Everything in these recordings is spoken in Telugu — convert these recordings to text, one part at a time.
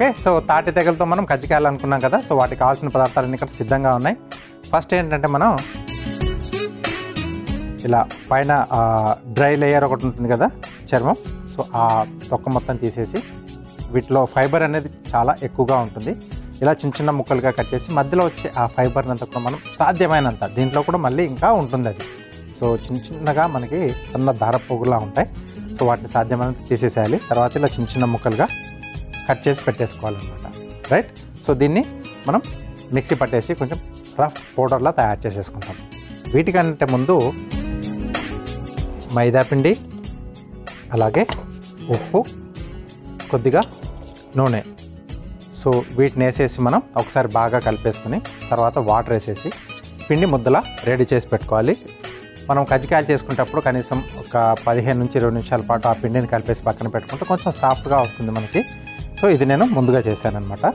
ఓకే, సో తాటి తెగలతో మనం కజ్జికాయలు అనుకున్నాం కదా. సో వాటికి కావాల్సిన పదార్థాలు ఇక్కడ సిద్ధంగా ఉన్నాయి. ఫస్ట్ ఏంటంటే మనం ఇలా పైన డ్రై లేయర్ ఒకటి ఉంటుంది కదా చర్మం, సో ఆ తొక్క మొత్తం తీసేసి వీటిలో ఫైబర్ అనేది చాలా ఎక్కువగా ఉంటుంది. ఇలా చిన్న చిన్న ముక్కలుగా కట్ చేసి మధ్యలో వచ్చే ఆ ఫైబర్ని అంతా కూడా మనం సాధ్యమైనంత, దీంట్లో కూడా మళ్ళీ ఇంకా ఉంటుంది అది, సో చిన్న చిన్నగా మనకి సన్న దారపోగులా ఉంటాయి. సో వాటిని సాధ్యమైనంత తీసేసేయాలి. తర్వాత ఇలా చిన్న చిన్న ముక్కలుగా కట్ చేసి పెట్టేసుకోవాలన్నమాట. రైట్, సో దీన్ని మనం మిక్సీ పట్టేసి కొంచెం రఫ్ పౌడర్లా తయారు చేసేసుకుంటాం. వీటికంటే ముందు మైదా పిండి, అలాగే ఉప్పు, కొద్దిగా నూనె, సో వీటిని వేసేసి మనం ఒకసారి బాగా కలిపేసుకుని తర్వాత వాటర్ వేసేసి పిండి ముద్దలా రెడీ చేసి పెట్టుకోవాలి. మనం కజ్జికాయలు చేసుకునేటప్పుడు కనీసం ఒక 15 నుంచి 20 నిమిషాల పాటు ఆ పిండిని కలిపేసి పక్కన పెట్టుకుంటే కొంచెం సాఫ్ట్గా వస్తుంది మనకి. సో ఇది నేను ముందుగా చేశానమాట.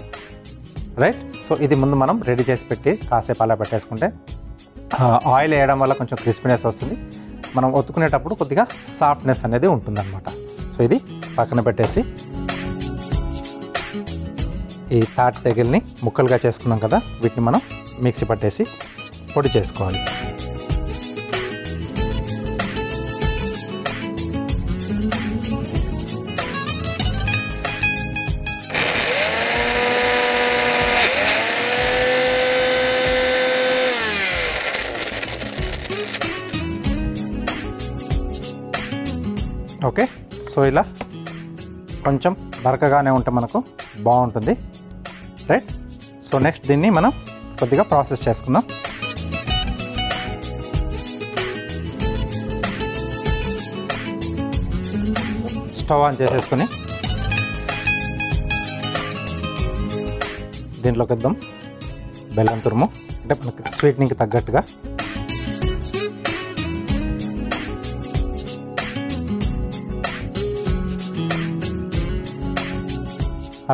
రైట్, సో ఇది ముందు మనం రెడీ చేసి పెట్టి కాసేపు అలా పెట్టేసుకుంటే ఆయిల్ వేయడం వల్ల కొంచెం క్రిస్పీనెస్ వస్తుంది, మనం ఒత్తుకునేటప్పుడు కొద్దిగా సాఫ్ట్నెస్ అనేది ఉంటుందన్నమాట. సో ఇది పక్కన పెట్టేసి ఈ తాటి తెగిల్ని ముక్కలుగా చేసుకున్నాం కదా, వీటిని మనం మిక్సీ పట్టేసి పొడి చేసుకోవాలి. ఓకే, సో ఇలా కొంచెం బరకగానే ఉంటే మనకు బాగుంటుంది. రైట్, సో నెక్స్ట్ దీన్ని మనం కొద్దిగా ప్రాసెస్ చేసుకుందాం. స్టవ్ ఆన్ చేసేసుకొని దీంట్లోకి ఇద్దాం బెల్లం తురుము, అంటే మనకి స్వీట్నింగ్కి తగ్గట్టుగా.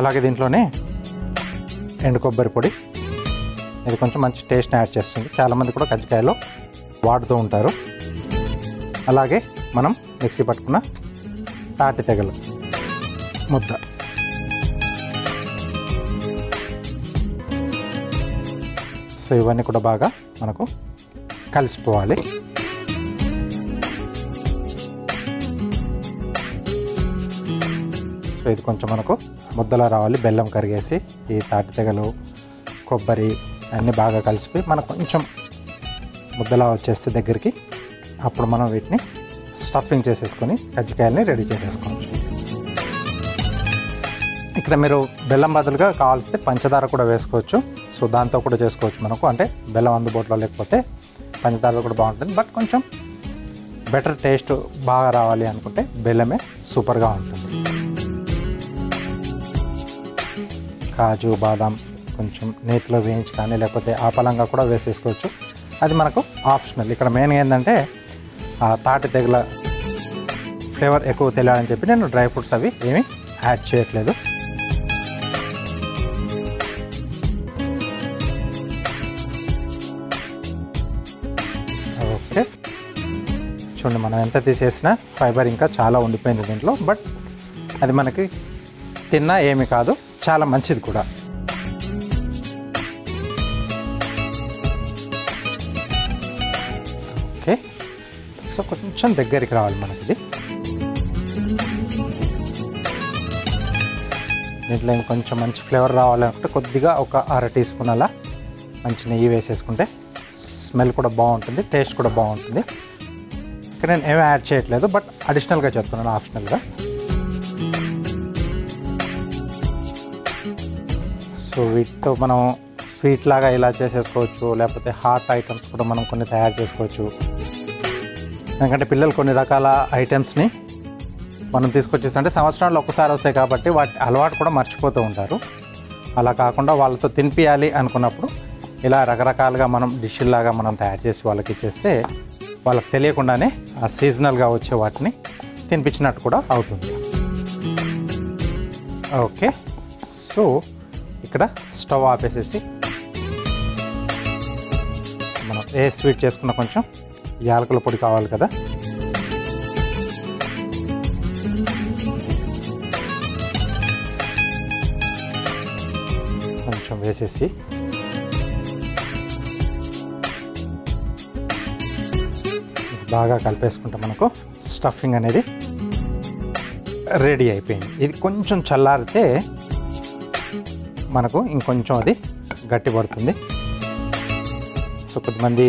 అలాగే దీంట్లోనే ఎండు కొబ్బరి పొడి, ఇది కొంచెం మంచి టేస్ట్ని యాడ్ చేస్తుంది, చాలామంది కూడా కజ్జికాయలో వాడుతూ ఉంటారు. అలాగే మనం మిక్సీ పట్టుకున్న తాటి తెగలు ముద్ద, సో ఇవన్నీ కూడా బాగా మనకు కలిసిపోవాలి. సో ఇది కొంచెం మనకు ముద్దలా రావాలి, బెల్లం కరిగేసి ఈ తాటి తెగలు కొబ్బరి అన్నీ బాగా కలిసిపోయి మనకు కొంచెం ముద్దలా వచ్చేస్తే దగ్గరికి, అప్పుడు మనం వీటిని స్టఫింగ్ చేసేసుకొని కజ్జికాయలని రెడీ చేసేసుకోవచ్చు. ఇక్కడ మీరు బెల్లం బదులుగా కావాల్సితే పంచదార కూడా వేసుకోవచ్చు, సో దాంతో కూడా చేసుకోవచ్చు మనకు, అంటే బెల్లం అందుబాటులో లేకపోతే పంచదార కూడా బాగుంటుంది. బట్ కొంచెం బెటర్ టేస్ట్ బాగా రావాలి అనుకుంటే బెల్లమే సూపర్గా ఉంటుంది. కాజు బాదాం కొంచెం నేతిలో వేయించి కానీ లేకపోతే ఆపలంగా కూడా వేసేసుకోవచ్చు, అది మనకు ఆప్షనల్. ఇక్కడ మెయిన్ ఏంటంటే ఆ తాటి తెగల ఫ్లేవర్ ఎక్కువ తెలియాలని చెప్పి నేను డ్రై ఫ్రూట్స్ అవి ఏమీ యాడ్ చేయట్లేదు. ఓకే, చూడండి మనం ఎంత తీసేసినా ఫైబర్ ఇంకా చాలా ఉండిపోయింది దీంట్లో, బట్ అది మనకి తిన్నా ఏమి కాదు, చాలా మంచిది కూడా. ఓకే, సో కొంచెం దగ్గరికి రావాలి మనకి ఇది. దీంట్లో ఇంకొంచెం మంచి ఫ్లేవర్ రావాలనుకుంటే కొద్దిగా ఒక 1/2 టీ స్పూన్ అలా మంచి నెయ్యి వేసేసుకుంటే స్మెల్ కూడా బాగుంటుంది, టేస్ట్ కూడా బాగుంటుంది. ఇక్కడ నేను ఏమీ యాడ్ చేయట్లేదు, బట్ అడిషనల్గా చెప్తున్నాను, ఆప్షనల్గా. సో వీటితో మనం స్వీట్ లాగా ఇలా చేసేసుకోవచ్చు, లేకపోతే హాట్ ఐటమ్స్ కూడా మనం కొన్ని తయారు చేసుకోవచ్చు. ఎందుకంటే పిల్లలు కొన్ని రకాల ఐటమ్స్ని మనం తీసుకొచ్చేసి, అంటే సంవత్సరాల్లో ఒక్కసారి వస్తాయి కాబట్టి వాటి అలవాటు కూడా మర్చిపోతూ ఉంటారు. అలా కాకుండా వాళ్ళతో తినిపించాలి అనుకున్నప్పుడు ఇలా రకరకాలుగా మనం డిష్లాగా మనం తయారు చేసి వాళ్ళకి ఇచ్చేస్తే వాళ్ళకి తెలియకుండానే ఆ సీజనల్గా వచ్చే వాటిని తినిపించినట్టు కూడా అవుతుంది. ఓకే, సో ఇక్కడ స్టవ్ ఆపేసేసి మనం ఏ స్వీట్ చేసుకున్న కొంచెం యాలకుల పొడి కావాలి కదా, వేసేసి బాగా కలిపేసుకుంటే మనకు స్టఫింగ్ అనేది రెడీ అయిపోయింది. ఇది కొంచెం చల్లారితే మనకు ఇంకొంచెం అది గట్టి పడుతుంది. సో కొద్దిమంది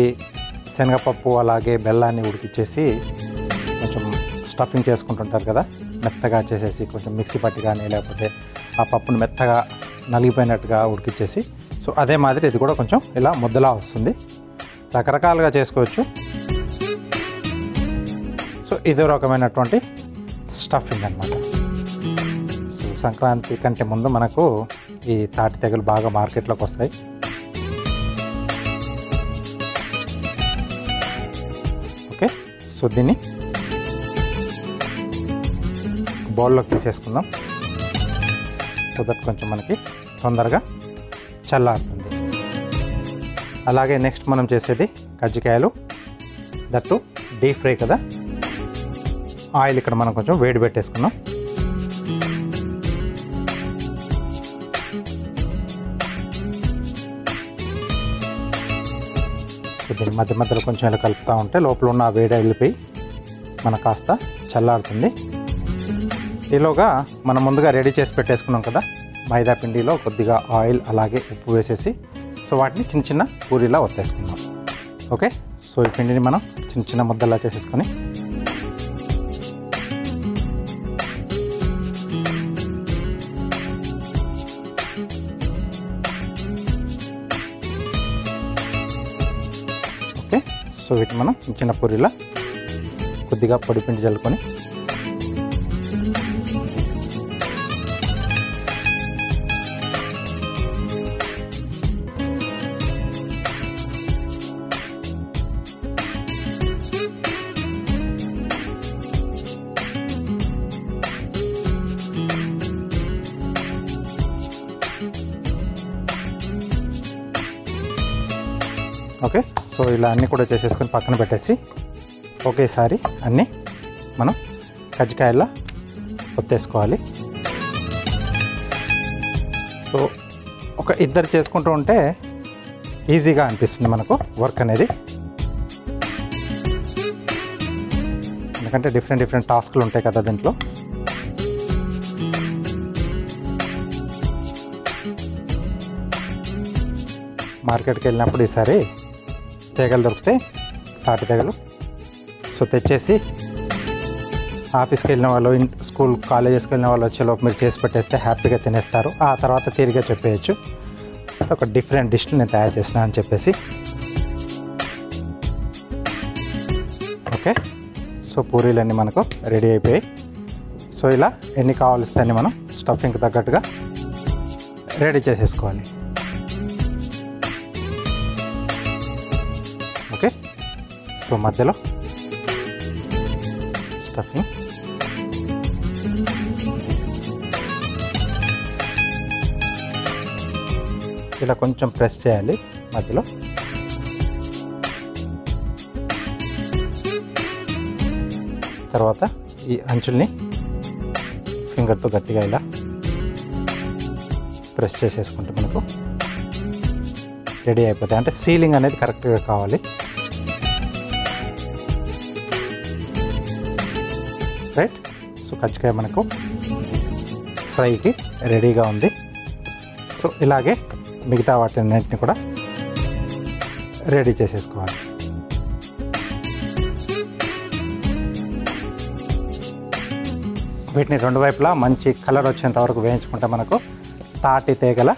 శనగపప్పు అలాగే బెల్లాన్ని ఉడికిచ్చేసి కొంచెం స్టఫింగ్ చేసుకుంటుంటారు కదా, మెత్తగా చేసేసి కొంచెం మిక్సీ పట్టి కానీ లేకపోతే ఆ పప్పును మెత్తగా నలిగిపోయినట్టుగా ఉడికిచ్చేసి, సో అదే మాదిరి ఇది కూడా కొంచెం ఇలా ముద్దలా వస్తుంది. రకరకాలుగా చేసుకోవచ్చు. సో ఇదో రకమైనటువంటి స్టఫింగ్ అన్నమాట. సో సంక్రాంతి కంటే ముందు మనకు ఈ తాటి తెగలు బాగా మార్కెట్లోకి వస్తాయి. ఓకే, సో దీన్ని బౌల్లోకి తీసేసుకుందాం. సో దట్ కొంచెం మనకి తొందరగా చల్లారుతుంది. అలాగే నెక్స్ట్ మనం చేసేది కజ్జికాయలు, దట్టు డీప్ ఫ్రై కదా. ఆయిల్ ఇక్కడ మనం కొంచెం వేడి పెట్టేసుకున్నాం. సో దీన్ని మధ్య మధ్యలో కొంచెం ఇలా కలుపుతూ ఉంటే లోపల ఉన్న వేడి వెళ్ళిపోయి మనకు కాస్త చల్లారుతుంది. ఈలోగా మనం ముందుగా రెడీ చేసి పెట్టేసుకున్నాం కదా మైదా పిండిలో కొద్దిగా ఆయిల్ అలాగే ఉప్పు వేసేసి సో వాటిని చిన్న చిన్న పూరీలా ఒత్తేసుకుందాం. ఓకే, సో ఈ పిండిని మనం చిన్న చిన్న ముద్దలా చేసేసుకొని ఓకే, సో వీటిని మనం చిన్న చిన్న పూరీలా కొద్దిగా పొడి పిండి చల్లుకొని ఓకే, సో ఇలా అన్నీ కూడా చేసేసుకొని పక్కన పెట్టేసి ఒకేసారి అన్నీ మనం కజ్జికాయలా ఒత్తేసుకోవాలి. సో ఒక ఇద్దరు చేసుకుంటూ ఉంటే ఈజీగా అనిపిస్తుంది మనకు వర్క్ అనేది, ఎందుకంటే డిఫరెంట్ టాస్క్లు ఉంటాయి కదా దీంట్లో. మార్కెట్కి వెళ్ళినప్పుడు ఈసారి తీగలు దొరుకుతాయి, తాటి తీగలు. సో తెచ్చేసి ఆఫీస్కి వెళ్ళిన వాళ్ళు, స్కూల్ కాలేజెస్కి వెళ్ళిన వాళ్ళు వచ్చేలోపు మీరు చేసి పెట్టేస్తే హ్యాపీగా తినేస్తారు. ఆ తర్వాత తీరిగా చెప్పేయచ్చు ఒక డిఫరెంట్ డిష్లు నేను తయారు చేసిన అని చెప్పేసి. ఓకే, సో పూరీలన్నీ మనకు రెడీ అయిపోయాయి. సో ఇలా ఎన్ని కావాల్సి అన్ని మనం స్టఫింగ్కి తగ్గట్టుగా రెడీ చేసేసుకోవాలి. ఓకే, సో మధ్యలో స్టఫింగ్ ఇలా కొంచెం ప్రెస్ చేయాలి మధ్యలో. తర్వాత ఈ అంచుల్ని ఫింగర్తో గట్టిగా ఇలా ప్రెస్ చేసేసుకుంటే మనకు రెడీ అయిపోతాయి. అంటే సీలింగ్ అనేది కరెక్ట్గా కావాలి. రైట్, సో కజ్జికాయ మనకు ఫ్రైకి రెడీగా ఉంది. సో ఇలాగే మిగతా వాటిన్నింటిని కూడా రెడీ చేసేసుకోవాలి. వీటిని రెండు వైపులా మంచి కలర్ వచ్చేంత వరకు వేయించుకుంటే మనకు తాటి తీగల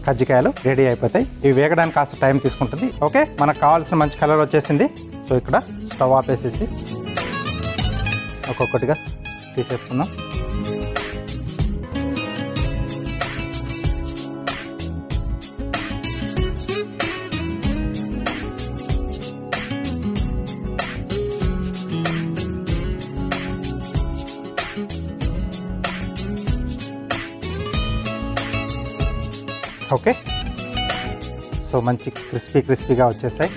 కజ్జికాయలు రెడీ అయిపోతాయి. ఇవి వేగడానికి కాస్త టైం తీసుకుంటుంది. ఓకే, మనకు కావాల్సిన మంచి కలర్ వచ్చేసింది. సో ఇక్కడ స్టవ్ ఆపేసేసి ఒక్కొక్కటిగా తీసేసుకుందాం. ఓకే, సో మంచి క్రిస్పీగా వచ్చేసాయి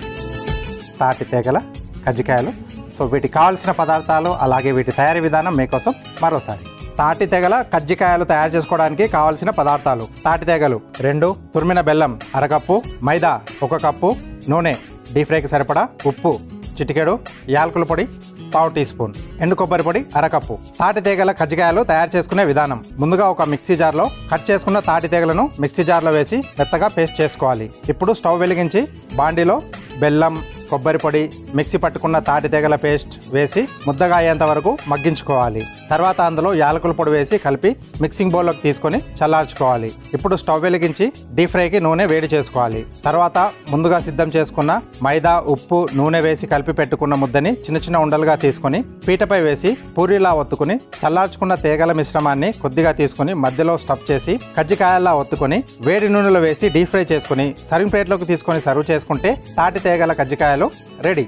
తాటి తీగల కజ్జికాయలు. సో వీటికి కావాల్సిన పదార్థాలు అలాగే వీటి తయారీ విధానం మీకోసం మరోసారి. తాటి తెగల కజ్జికాయలు తయారు చేసుకోవడానికి కావాల్సిన పదార్థాలు: తాటి తెగలు 2, తురిమిన బెల్లం అరకప్పు, మైదా 1 కప్పు, నూనె, డీప్ ఫ్రైకి సరిపడా, ఉప్పు చిటికెడు, యాలకుల పొడి పావు టీ స్పూన్, ఎండు కొబ్బరి పొడి అరకప్పు. తాటి తీగల కజ్జికాయలు తయారు చేసుకునే విధానం: ముందుగా ఒక మిక్సీ జార్లో కట్ చేసుకున్న తాటి తీగలను మిక్సీ జార్లో వేసి మెత్తగా పేస్ట్ చేసుకోవాలి. ఇప్పుడు స్టవ్ వెలిగించి బాండీలో బెల్లం, కొబ్బరి పొడి, మిక్సీ పట్టుకున్న తాటి తెగల పేస్ట్ వేసి ముద్దగా అయ్యేంత వరకు మగ్గించుకోవాలి. తర్వాత అందులో యాలకుల పొడి వేసి కలిపి మిక్సింగ్ బౌల్లోకి తీసుకొని చల్లార్చుకోవాలి. ఇప్పుడు స్టవ్ వెలిగించి డీప్ ఫ్రైకి నూనె వేడి చేసుకోవాలి. తర్వాత ముందుగా సిద్ధం చేసుకున్న మైదా, ఉప్పు, నూనె వేసి కలిపి పెట్టుకున్న ముద్దని చిన్న చిన్న ఉండలుగా తీసుకొని పీటపై వేసి పూరీలా ఒత్తుకుని చల్లార్చుకున్న తీగల మిశ్రమాన్ని కొద్దిగా తీసుకుని మధ్యలో స్టఫ్ చేసి కజ్జికాయల్లా ఒత్తుకొని వేడి నూనెలో వేసి డీప్ ఫ్రై చేసుకుని సర్వింగ్ ప్లేట్లోకి తీసుకొని సర్వ్ చేసుకుంటే తాటి తీగల కజ్జికాయలు రెడీ.